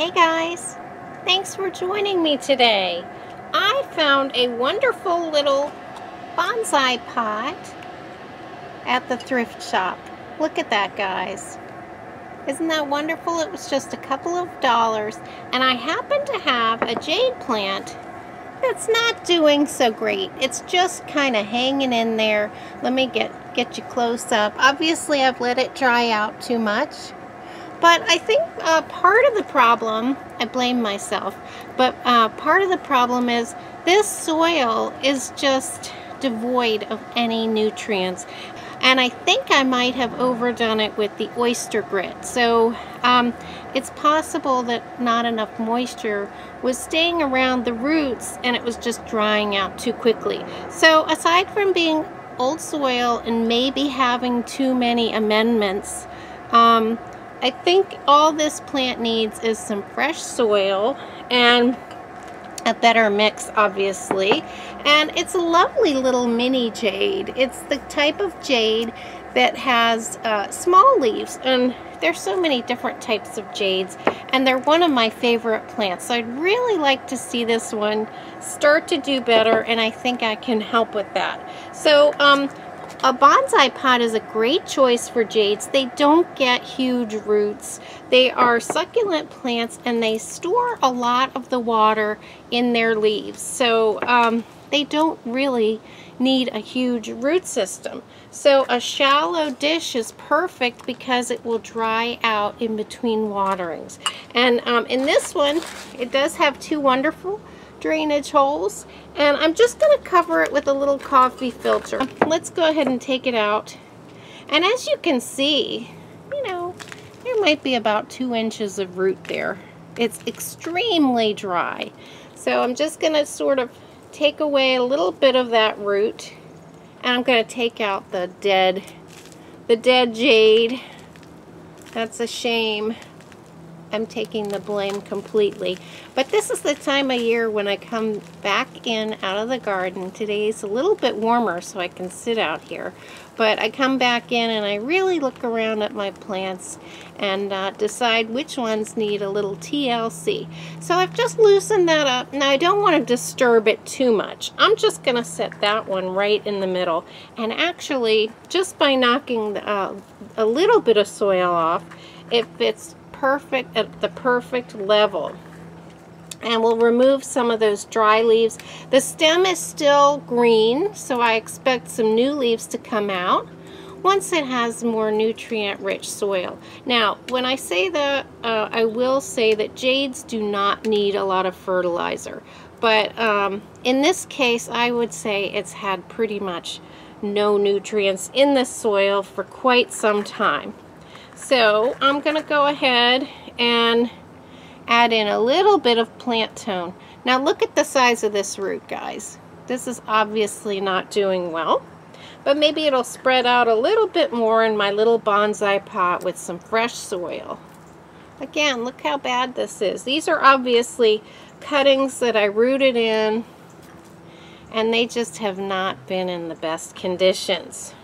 Hey guys, thanks for joining me today. I found a wonderful little bonsai pot at the thrift shop. Look at that, guys. Isn't that wonderful? It was just a couple of dollars, and I happen to have a jade plant that's not doing so great. It's just kind of hanging in there. Let me get you close up. Obviously, I've let it dry out too much. But I think part of the problem, I blame myself, but part of the problem is this soil is just devoid of any nutrients. And I think I might have overdone it with the oyster grit. So it's possible that not enough moisture was staying around the roots and it was just drying out too quickly. So aside from being old soil and maybe having too many amendments, I think all this plant needs is some fresh soil and a better mix, obviously. And it's a lovely little mini jade. It's the type of jade that has small leaves, and there's so many different types of jades, and they're one of my favorite plants. So I'd really like to see this one start to do better, and I think I can help with that. So a bonsai pot is a great choice for jades. They don't get huge roots. They are succulent plants and they store a lot of the water in their leaves. So they don't really need a huge root system. So a shallow dish is perfect because it will dry out in between waterings. And in this one, it does have two wonderful drainage holes, and I'm just going to cover it with a little coffee filter. Let's go ahead and take it out. And as you can see, you know, there might be about 2 inches of root there. It's extremely dry. So I'm just going to sort of take away a little bit of that root, and I'm going to take out the dead jade. That's a shame. I'm taking the blame completely. But this is the time of year when I come back in out of the garden. Today's a little bit warmer, so I can sit out here. But I come back in and I really look around at my plants and decide which ones need a little TLC. So I've just loosened that up. Now I don't want to disturb it too much. I'm just going to set that one right in the middle. And actually, just by knocking a little bit of soil off, it fits perfect at the perfect level. And we'll remove some of those dry leaves. The stem is still green, so I expect some new leaves to come out once it has more nutrient-rich soil. Now, when I say that, I will say that jades do not need a lot of fertilizer. But in this case, I would say it's had pretty much no nutrients in the soil for quite some time. So I'm going to go ahead and add in a little bit of plant tone. Now look at the size of this root, guys. This is obviously not doing well, but maybe it'll spread out a little bit more in my little bonsai pot with some fresh soil. Again, look how bad this is. These are obviously cuttings that I rooted in, and they just have not been in the best conditions.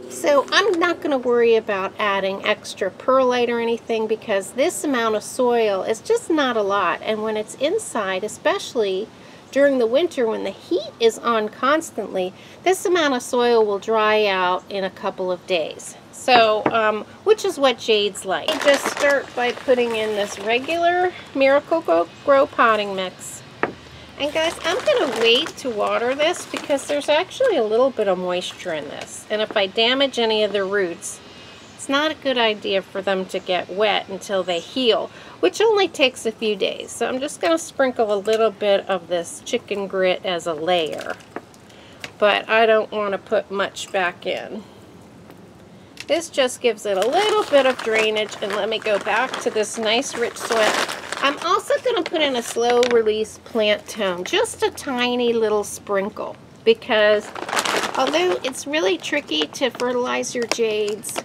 So I'm not going to worry about adding extra perlite or anything, because this amount of soil is just not a lot. And when it's inside, especially during the winter when the heat is on constantly, this amount of soil will dry out in a couple of days. So, which is what jades like. I just start by putting in this regular Miracle-Gro potting mix. And guys, I'm going to wait to water this because there's actually a little bit of moisture in this. And if I damage any of the roots, it's not a good idea for them to get wet until they heal, which only takes a few days. So I'm just going to sprinkle a little bit of this chicken grit as a layer. But I don't want to put much back in. This just gives it a little bit of drainage, and let me go back to this nice rich soil. I'm also going to put in a slow release plant tone, just a tiny little sprinkle, because although it's really tricky to fertilize your jades,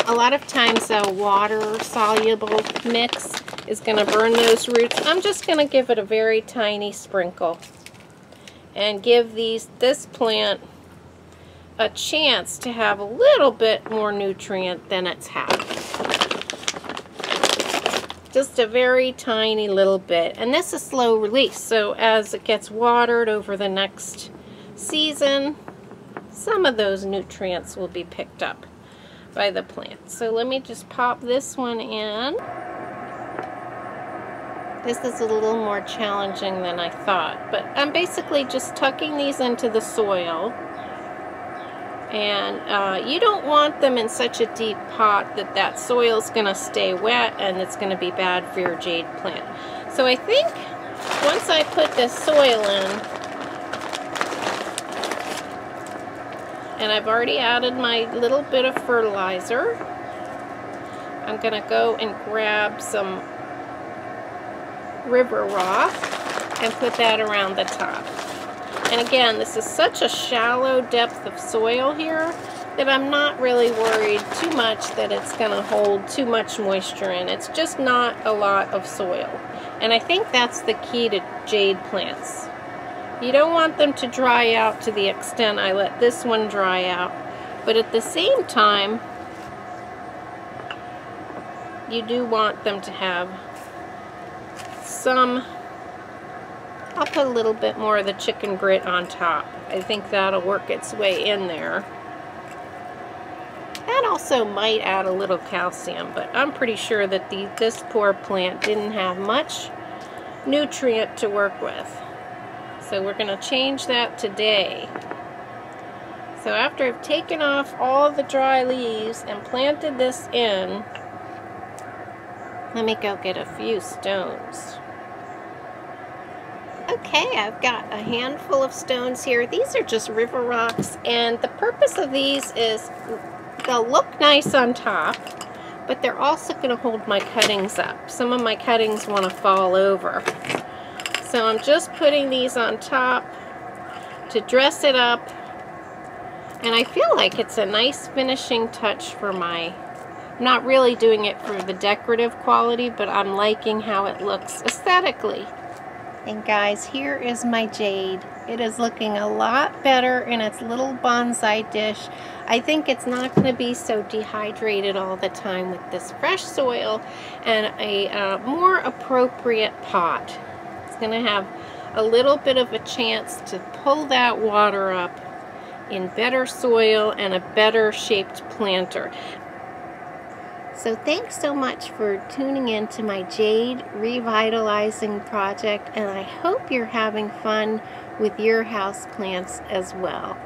a lot of times a water soluble mix is going to burn those roots. I'm just going to give it a very tiny sprinkle and give this plant a chance to have a little bit more nutrient than it's had. Just a very tiny little bit. And this is slow release, so as it gets watered over the next season, some of those nutrients will be picked up by the plant. So let me just pop this one in. This is a little more challenging than I thought, but I'm basically just tucking these into the soil. And you don't want them in such a deep pot that soil's going to stay wet and it's going to be bad for your jade plant. So I think once I put this soil in, and I've already added my little bit of fertilizer, I'm going to go and grab some river rock and put that around the top. And again, this is such a shallow depth of soil here that I'm not really worried too much that it's going to hold too much moisture in. It's just not a lot of soil. And I think that's the key to jade plants. You don't want them to dry out to the extent I let this one dry out. But at the same time, you do want them to have some. I'll put a little bit more of the chicken grit on top. I think that'll work its way in there. That also might add a little calcium, but I'm pretty sure that this poor plant didn't have much nutrient to work with. So we're going to change that today. So after I've taken off all the dry leaves and planted this in, let me go get a few stones. Okay, I've got a handful of stones here. These are just river rocks, and the purpose of these is they'll look nice on top, but they're also going to hold my cuttings up. Some of my cuttings want to fall over. So I'm just putting these on top to dress it up, and I feel like it's a nice finishing touch for my, I'm not really doing it for the decorative quality, but I'm liking how it looks aesthetically. And guys, here is my jade. It is looking a lot better in its little bonsai dish. I think it's not going to be so dehydrated all the time with this fresh soil and a more appropriate pot. It's going to have a little bit of a chance to pull that water up in better soil and a better shaped planter. So thanks so much for tuning in to my jade revitalizing project, and I hope you're having fun with your house plants as well.